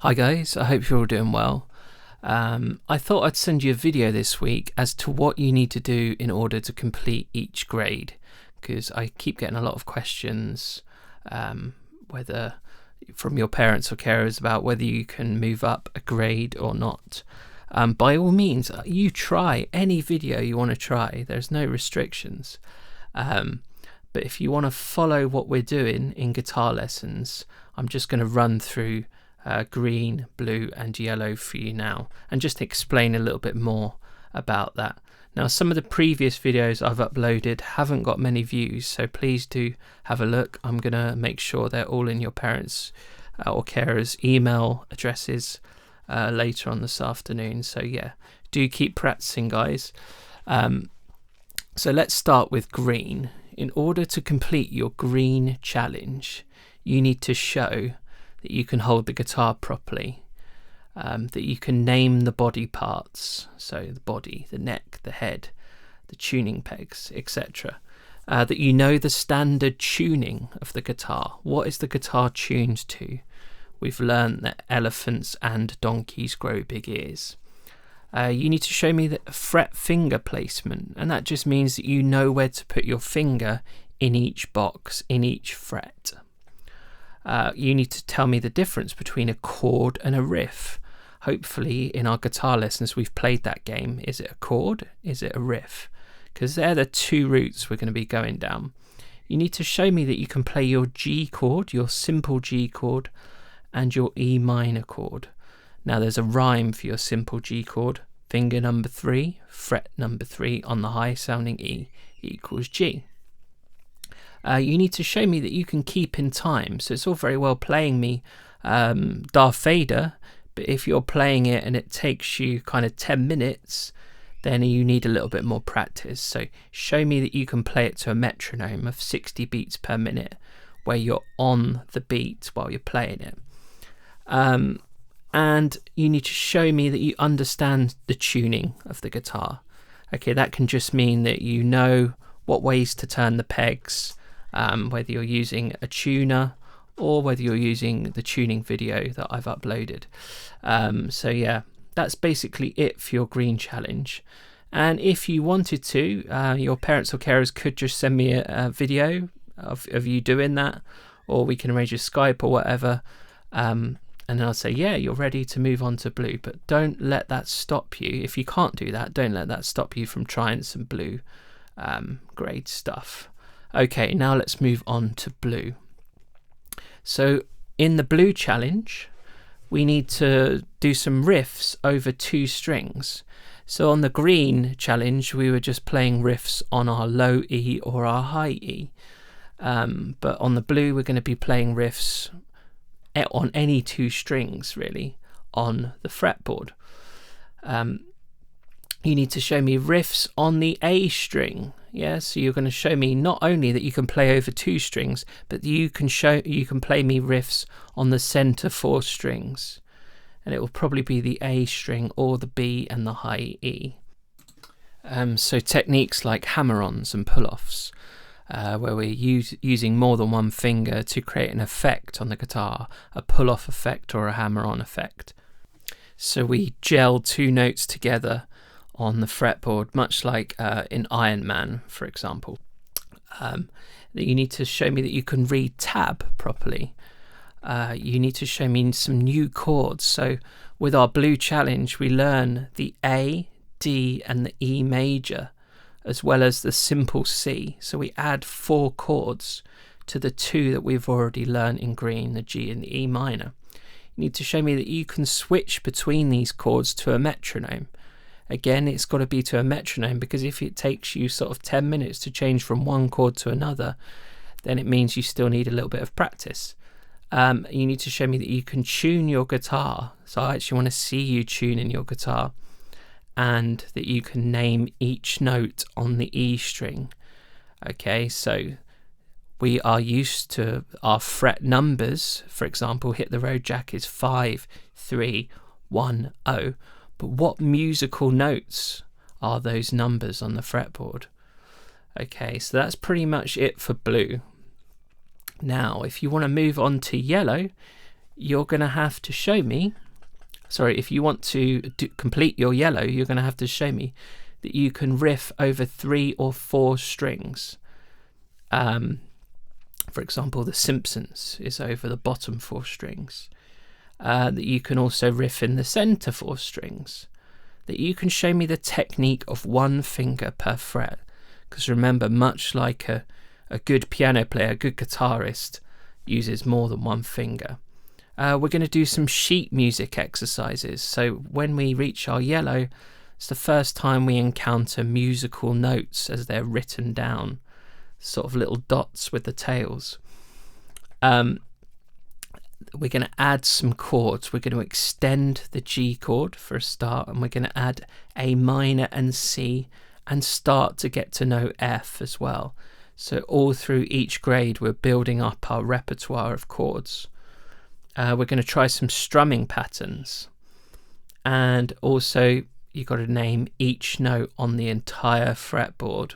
Hi guys, I hope you're all doing well. I thought I'd send you a video this week as to what you need to do in order to complete each grade, because I keep getting a lot of questions, whether from your parents or carers, about whether you can move up a grade or not. By all means, you try any video you want to try. There's no restrictions. But if you want to follow what we're doing in guitar lessons, I'm just going to run through green, blue and yellow for you now and just explain a little bit more about that. Now, some of the previous videos I've uploaded haven't got many views, so please do have a look. I'm going to make sure they're all in your parents' or carers' email addresses later on this afternoon. So yeah, do keep practicing, guys. So let's start with green. In order to complete your green challenge, you need to show that you can hold the guitar properly, that you can name the body parts, so the body, the neck, the head, the tuning pegs, etc. That you know the standard tuning of the guitar. What is the guitar tuned to? We've learned that elephants and donkeys grow big ears. You need to show me the fret finger placement, and that just means that you know where to put your finger in each box, in each fret. You need to tell me the difference between a chord and a riff. Hopefully in our guitar lessons we've played that game. Is it a chord? Is it a riff? Because they're the two routes we're going to be going down. You need to show me that you can play your G chord, your simple G chord, and your E minor chord. Now there's a rhyme for your simple G chord. Finger number 3, fret number 3 on the high sounding E equals G. You need to show me that you can keep in time. So it's all very well playing me Darth Vader, but if you're playing it and it takes you kind of 10 minutes, then you need a little bit more practice. So show me that you can play it to a metronome of 60 beats per minute, where you're on the beat while you're playing it. And you need to show me that you understand the tuning of the guitar. Okay, that can just mean that you know what ways to turn the pegs, whether you're using a tuner or whether you're using the tuning video that I've uploaded. So yeah, that's basically it for your green challenge. And if you wanted to, your parents or carers could just send me a video of you doing that, or we can arrange a Skype or whatever. And then I'll say, yeah, you're ready to move on to blue. But don't let that stop you. If you can't do that, don't let that stop you from trying some blue grade stuff. Okay, now let's move on to blue. So in the blue challenge, we need to do some riffs over 2 strings. So on the green challenge, we were just playing riffs on our low E or our high E. But on the blue, we're going to be playing riffs on any 2 strings, really, on the fretboard. You need to show me riffs on the A string. Yeah, so you're going to show me not only that you can play over 2 strings, but you can play me riffs on the center 4 strings, and it will probably be the A string or the B and the high E. So techniques like hammer-ons and pull-offs, where we're using more than one finger to create an effect on the guitar, a pull-off effect or a hammer-on effect. So we gel 2 notes together on the fretboard, much like in Iron Man, for example. That you need to show me that you can read tab properly. You need to show me some new chords. So with our blue challenge, we learn the A, D and the E major, as well as the simple C. So we add 4 chords to the 2 that we've already learned in green, the G and the E minor. You need to show me that you can switch between these chords to a metronome. Again, it's got to be to a metronome, because if it takes you sort of 10 minutes to change from one chord to another, then it means you still need a little bit of practice. You need to show me that you can tune your guitar. So I actually want to see you tuning your guitar, and that you can name each note on the E string. Okay, so we are used to our fret numbers. For example, Hit the Road Jack is 5, 3, 1, 0. But what musical notes are those numbers on the fretboard? Okay, so that's pretty much it for blue. Now, if you want to move on to yellow, you're going to have to show me, if you want to complete your yellow, you're going to have to show me that you can riff over 3 or 4 strings. For example, The Simpsons is over the bottom 4 strings. That you can also riff in the center 4 strings. That you can show me the technique of 1 finger per fret. Because remember, much like a good piano player, a good guitarist uses more than 1 finger. We're going to do some sheet music exercises. So when we reach our yellow, it's the first time we encounter musical notes as they're written down, sort of little dots with the tails. We're going to add some chords. We're going to extend the G chord for a start, and we're going to add A minor and C, and start to get to know F as well. So all through each grade, we're building up our repertoire of chords. We're going to try some strumming patterns, and also you've got to name each note on the entire fretboard,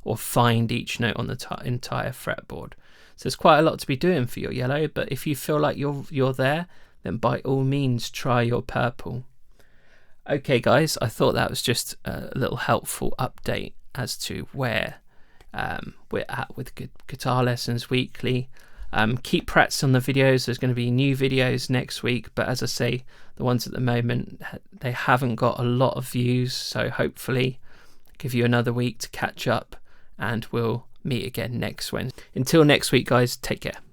or find each note on the entire fretboard. So there's quite a lot to be doing for your yellow, but if you feel like you're there, then by all means try your purple. Okay guys, I thought that was just a little helpful update as to where we're at with Guitar Lessons Weekly. Keep practicing on the videos. There's going to be new videos next week, but as I say, the ones at the moment, they haven't got a lot of views, so hopefully I'll give you another week to catch up, and we'll meet again next Wednesday. Until next week guys, take care.